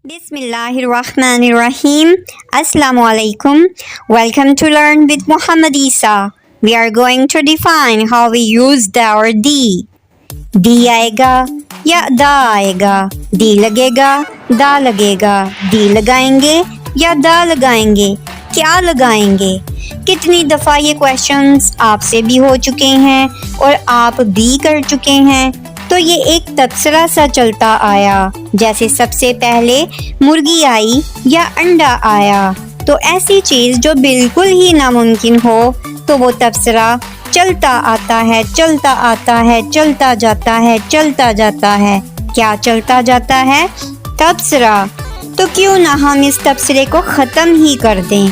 Bismillahirrahmanirrahim. Assalamualaikum. Welcome to Learn with Muhammad Isa. We are going to define how we use the or D. D आएगा या दा आएगा, D लगेगा, दा लगेगा, डी लगाएंगे या दा लगाएंगे, क्या लगाएंगे। कितनी दफ़ा ये क्वेश्चंस आपसे भी हो चुके हैं और आप भी कर चुके हैं। तो ये एक तबसरा सा चलता आया, जैसे सबसे पहले मुर्गी आई या अंडा आया। तो ऐसी चीज़ जो बिल्कुल ही नामुमकिन हो, तो वो तबसरा चलता आता है, चलता आता है, चलता जाता है, चलता जाता है। क्या चलता जाता है? तबसरा। तो क्यों ना हम इस तबसरे को ख़त्म ही कर दें,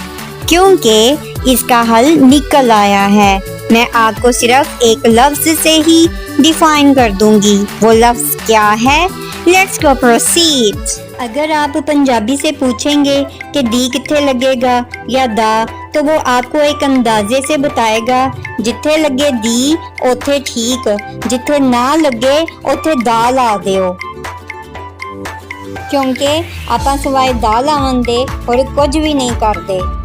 क्योंकि इसका हल निकल आया है। मैं आपको सिर्फ एक लफ्ज़ से ही डिफाइन कर दूंगी। वो लफ्ज़ क्या है? Let's go proceed. अगर आप पंजाबी से पूछेंगे कि डी कित्थे लगेगा या दा, तो वो आपको एक अंदाजे से बताएगा, जिथे लगे दी उथे ठीक, जिथे ना लगे उथे दा ला दिओ, क्योंकि आपां सिवाय दा लावन दे और कुछ भी नहीं करते।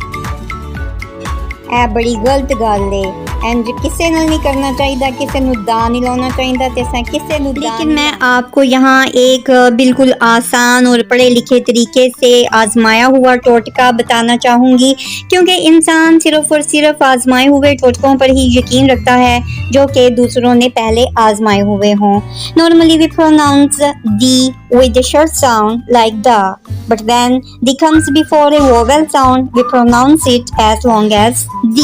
ए बड़ी गलत गल है, एंड किसे नाल नहीं करना चाहिए, किसे नूं दा नहीं लाना चाहिए, ते किसे नूं। लेकिन मैं आपको यहाँ एक बिल्कुल आसान और पढ़े लिखे तरीके से आजमाया हुआ टोटका बताना चाहूँगी, क्योंकि इंसान सिर्फ और सिर्फ आजमाए हुए टोटकों पर ही यकीन रखता है जो कि दूसरों ने पहले आजमाए हुए हों। Normally we pronounce the with a short sound like da, but when d comes before a vowel sound, we pronounce it as long as d.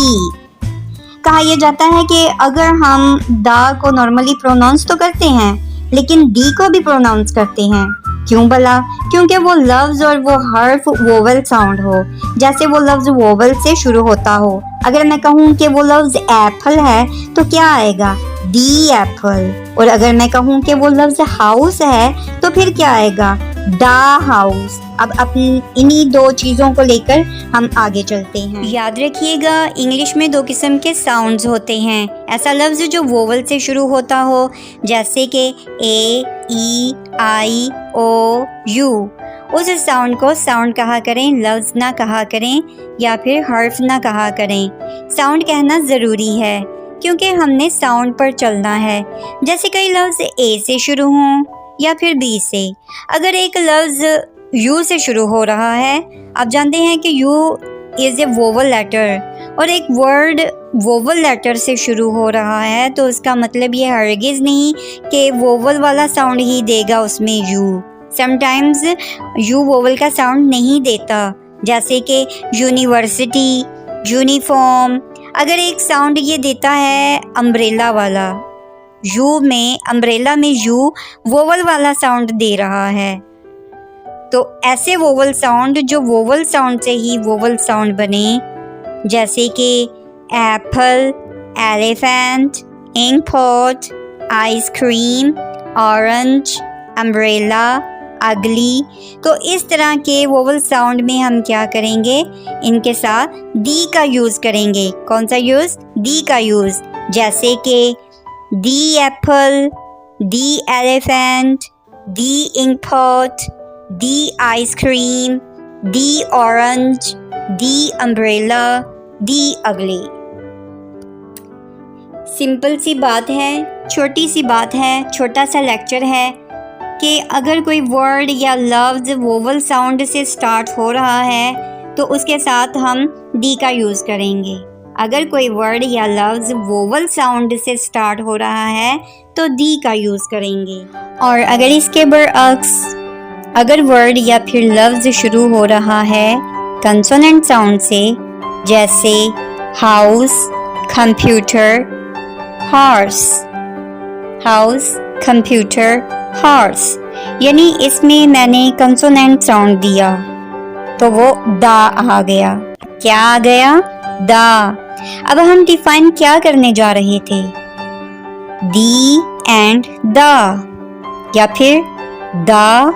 कहा यह जाता है कि अगर हम दा को नॉर्मली प्रोनाउंस तो करते हैं, लेकिन डी को भी प्रोनाउंस करते हैं। क्यों भला? क्योंकि वो लफ्ज़ और वो हर्फ वोवल साउंड हो, जैसे वो लफ्ज़ वोवल से शुरू होता हो। अगर मैं कहूँ कि वो लफ्ज़ एप्पल है, तो क्या आएगा? D Apple. और अगर मैं कहूँ कि वो लफ्ज़ हाउस है, तो फिर क्या आएगा? डा हाउस। अब अपनी इन्हीं दो चीज़ों को लेकर हम आगे चलते हैं। याद रखिएगा, इंग्लिश में दो किस्म के साउंड्स होते हैं। ऐसा लफ्ज़ जो वोवल से शुरू होता हो, जैसे कि ए, ई, आई, ओ, यू, उस साउंड को साउंड कहा करें, लफ्ज़ ना कहा करें या फिर हर्फ ना कहा करें। साउंड कहना ज़रूरी है, क्योंकि हमने साउंड पर चलना है। जैसे कई लफ्ज़ ए से शुरू हों या फिर बी से। अगर एक लफ्ज़ यू से शुरू हो रहा है, आप जानते हैं कि U is a vowel letter, और एक वर्ड वोवल लेटर से शुरू हो रहा है, तो उसका मतलब ये हरगिज़ नहीं कि वोवल वाला साउंड ही देगा उसमें यू। समटाइम्स यू वोवल का साउंड नहीं देता, जैसे कि यूनिवर्सिटी, यूनिफॉर्म। अगर एक साउंड ये देता है अम्ब्रेला वाला, यू में, अम्ब्रेला में यू वोवल वाला साउंड दे रहा है, तो ऐसे वोवल साउंड जो वोवल साउंड से ही वोवल साउंड बने, जैसे कि apple, elephant, ink pot, ice cream, orange, umbrella, ugly. तो इस तरह के वोवल साउंड में हम क्या करेंगे? इनके साथ डी का यूज़ करेंगे। कौन सा यूज़? डी का यूज़। जैसे कि the apple, the elephant, the ink pot, the ice cream, the orange, the umbrella, the ugly. Simple सी बात है, छोटी सी बात है, छोटा सा लेक्चर है कि अगर कोई वर्ड या लफ्ज़ वोवल साउंड से स्टार्ट हो रहा है, तो उसके साथ हम डी का यूज़ करेंगे। अगर कोई वर्ड या लफ्ज़ वोवल साउंड से स्टार्ट हो रहा है, तो डी का यूज़ करेंगे। और अगर इसके बरअक्स, अगर वर्ड या फिर लफ्ज़ शुरू हो रहा है कंसोनेंट साउंड से, जैसे house, computer, horse, house, computer, horse, यानी इसमें मैंने कंसोनेंट साउंड दिया, तो वो दा आ गया। क्या आ गया? दा। अब हम डिफाइन क्या करने जा रहे थे? दी एंड दा, या फिर दा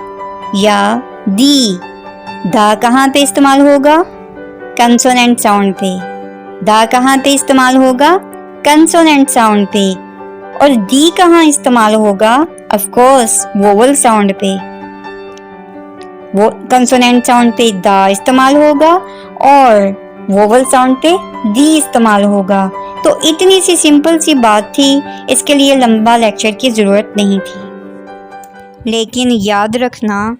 या दी। दा कहाँ पे इस्तेमाल होगा? कंसोनेंट साउंड पे। दा कहाँ पे इस्तेमाल होगा? कंसोनेंट साउंड पे। और दी कहाँ इस्तेमाल होगा? ऑफ कोर्स वोवल साउंड पे। वो कंसोनेंट साउंड पे दा इस्तेमाल होगा और वोवल साउंड पे दी इस्तेमाल होगा। तो इतनी सी सिंपल सी बात थी, इसके लिए लंबा लेक्चर की ज़रूरत नहीं थी। लेकिन याद रखना,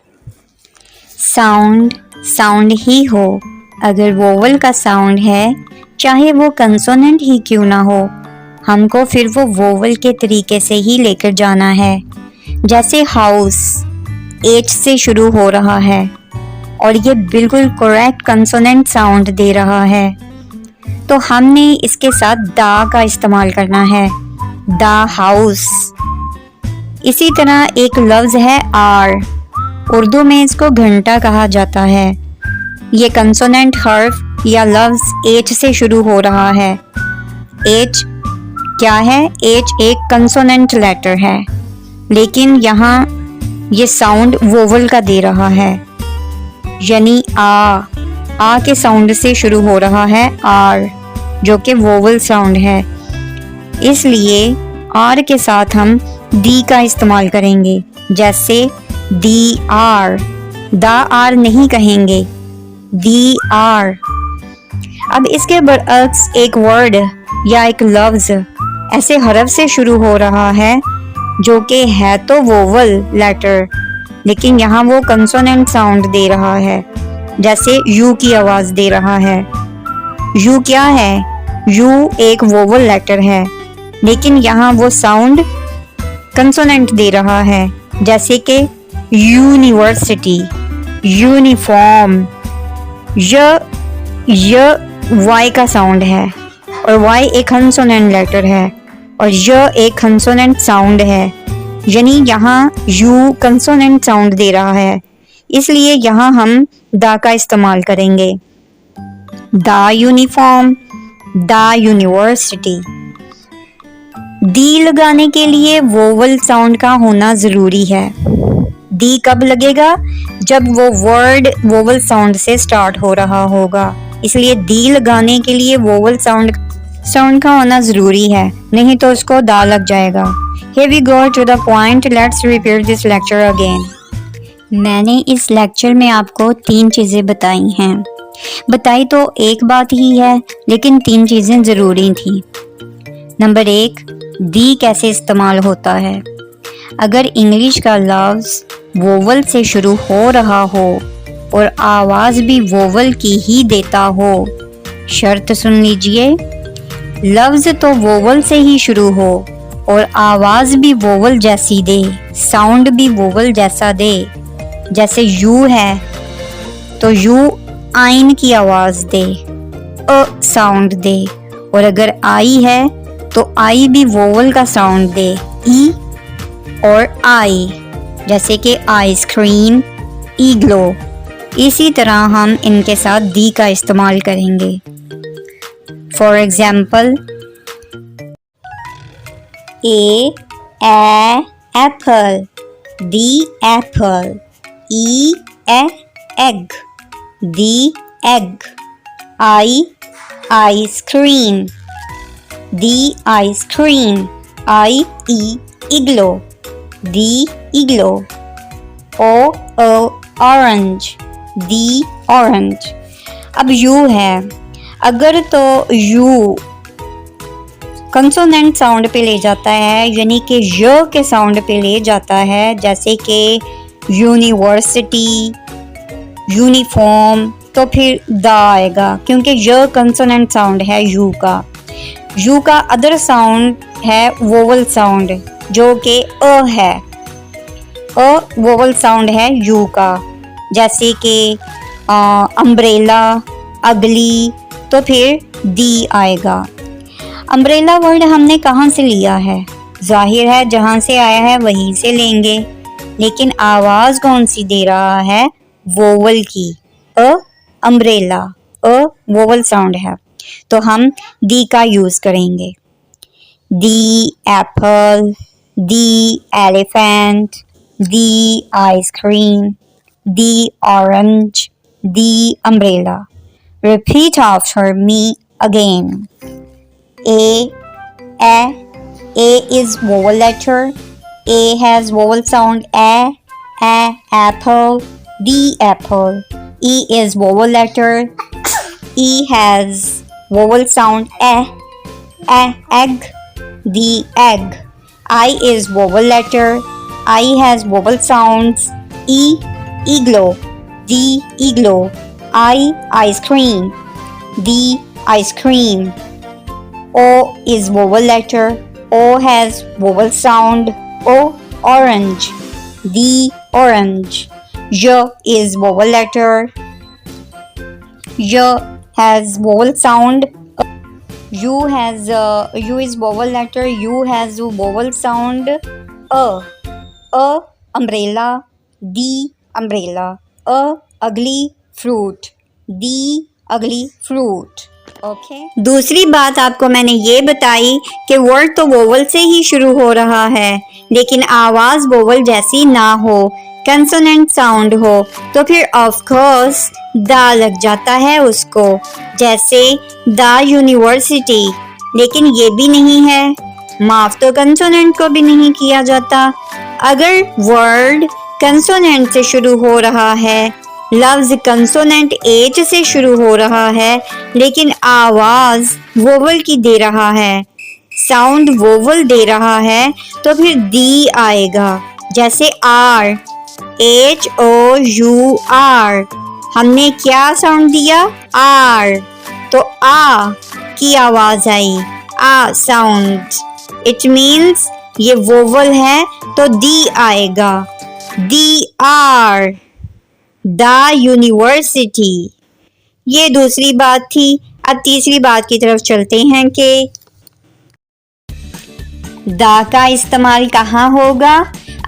साउंड साउंड ही हो। अगर वोवल का साउंड है, चाहे वो कंसोनेंट ही क्यों ना हो, हमको फिर वो वोवल के तरीके से ही लेकर जाना है। जैसे हाउस एच से शुरू हो रहा है और ये बिल्कुल करेक्ट कंसोनेंट साउंड दे रहा है, तो हमने इसके साथ दा का इस्तेमाल करना है, दा हाउस। इसी तरह एक लफ्ज़ है आर, उर्दू में इसको घंटा कहा जाता है। ये कंसोनेंट हर्फ या लफ्ज़ एच से शुरू हो रहा है। एच क्या है? एच एक कंसोनेंट लेटर है, लेकिन यहाँ ये साउंड वोवल का दे रहा है, यानी आ के साउंड से शुरू हो रहा है आर, जो कि वोवल साउंड है। इसलिए आर के साथ हम दी का इस्तेमाल करेंगे, जैसे दी आर, दा आर नहीं कहेंगे, दी आर। अब इसके बरअक्स एक वर्ड या एक लफ्ज़ ऐसे हरफ से शुरू हो रहा है जो कि है तो वोवल लेटर, लेकिन यहाँ वो कंसोनेंट साउंड दे रहा है, जैसे यू की आवाज़ दे रहा है। यू क्या है? यू एक वोवल लेटर है, लेकिन यहाँ वो साउंड कंसोनेंट दे रहा है, जैसे कि यूनिवर्सिटी, यूनिफॉर्म। य वाई का साउंड है और वाई एक कंसोनेंट लेटर है और य एक कंसोनेंट साउंड है, यानी यहाँ यू कंसोनेंट साउंड दे रहा है, इसलिए यहाँ हम दा का इस्तेमाल करेंगे। दा यूनिफॉर्म, दा यूनिवर्सिटी। दी लगाने के लिए वोवल साउंड का होना ज़रूरी है। दी कब लगेगा? जब वो वर्ड वोवल साउंड से स्टार्ट हो रहा होगा, इसलिए दी लगाने के लिए वोवल साउंड का होना ज़रूरी है, नहीं तो उसको दा लग जाएगा। Here we go to the point. Let's repeat this lecture again. मैंने इस लेक्चर में आपको 3 चीज़ें बताई हैं। बताई तो एक बात ही है, लेकिन 3 चीज़ें ज़रूरी थी। नंबर 1, दी कैसे इस्तेमाल होता है। अगर इंग्लिश का लफ्ज़ वोवल से शुरू हो रहा हो और आवाज़ भी वोवल की ही देता हो, शर्त सुन लीजिए, लफ्ज़ तो वोवल से ही शुरू हो और आवाज़ भी वोवल जैसी दे, साउंड भी वोवल जैसा दे। जैसे यू है तो यू आइन की आवाज़ दे, अ साउंड दे, और अगर आई है तो आई भी वोवल का साउंड दे, ई और आई, जैसे कि आइसक्रीम, ईग्लो। इसी तरह हम इनके साथ दी का इस्तेमाल करेंगे। For example, A apple, the apple, E egg, the egg, I ice cream, the ice cream, I igloo, the igloo, O orange, the orange. अब यू है, अगर तो यू कंसोनेंट साउंड पे ले जाता है, यानी कि य के साउंड पे ले जाता है, जैसे कि यूनिवर्सिटी, यूनिफॉर्म, तो फिर दा आएगा, क्योंकि य कंसोनेंट साउंड है यू का। यू का अदर साउंड है वोवल साउंड, जो कि अ है, अ वोवल साउंड है यू का, जैसे कि अम्ब्रेला, अगली, तो फिर दी आएगा। अम्ब्रेला वर्ड हमने कहाँ से लिया है? जाहिर है जहाँ से आया है वहीं से लेंगे, लेकिन आवाज़ कौन सी दे रहा है? वोवल की, a umbrella, a vowel sound है, तो हम दी का यूज़ करेंगे। The apple, the elephant, the ice cream, the orange, the umbrella. Repeat after me again. A is vowel letter. A has vowel sound a, apple, D apple. E is vowel letter. E has vowel sound egg. The egg. I is vowel letter. I has vowel sounds igloo. The igloo. Ice cream. The ice cream. O is vowel letter. O has vowel sound orange. The orange. Y is vowel letter. Y has vowel sound. U is vowel letter. U has vowel sound a umbrella. The umbrella. A ugly fruit. The ugly fruit. Okay दूसरी बात आपको मैंने ये बताई कि word तो vowel से ही शुरू हो रहा है, लेकिन आवाज वोवल जैसी ना हो, कंसोनेंट साउंड हो, तो फिर ऑफ कोर्स दा लग जाता है उसको, जैसे द यूनिवर्सिटी। लेकिन ये भी नहीं है, माफ तो कंसोनेंट को भी नहीं किया जाता। अगर वर्ड कंसोनेंट से शुरू हो रहा है, लफ्ज कंसोनेंट एच से शुरू हो रहा है, लेकिन आवाज वोवल की दे रहा है, साउंड वोवल दे रहा है, तो फिर दी आएगा। जैसे आर, HOUR, हमने क्या साउंड दिया? आर, तो आ की आवाज आई, आ साउंड। इट मीन्स ये वोवल है तो दी आएगा। दी आर द यूनिवर्सिटी। ये दूसरी बात थी। अब तीसरी बात की तरफ चलते हैं कि द का इस्तेमाल कहाँ होगा।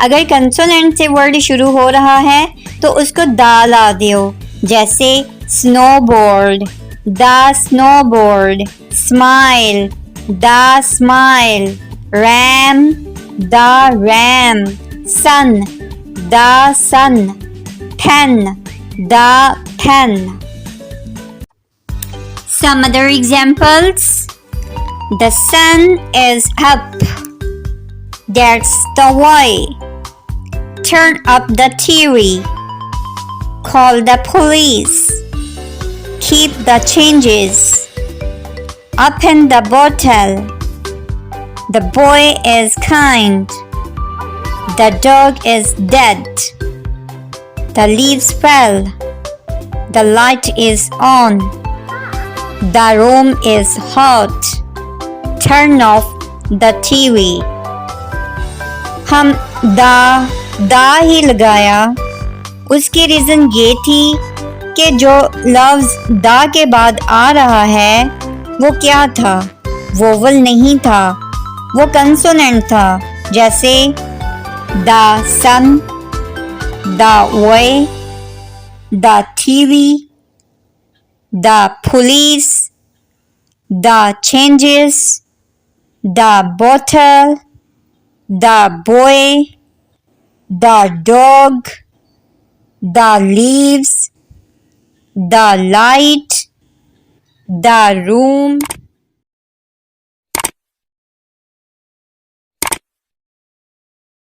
अगर कंसोनेंट से वर्ड शुरू हो रहा है तो उसको दा ला दो, जैसे snowboard, the snowboard, smile, the smile, ram, the ram, sun, the sun, pen, the pen. Some other examples. The sun is up. That's the way. Turn up the TV. Call the police. Keep the changes. Open the bottle. The boy is kind. The dog is dead. The leaves fell. The light is on. The room is hot. Turn off the TV. हम दा ही लगाया। उसकी reason ये थी कि जो लफ्ज़ दा के बाद आ रहा है वो क्या था? वोवल नहीं था, वो कंसोनेंट था। जैसे the sun, the way, the TV, the police, the changes, the bottle, the boy, the dog, the leaves, the light, the room,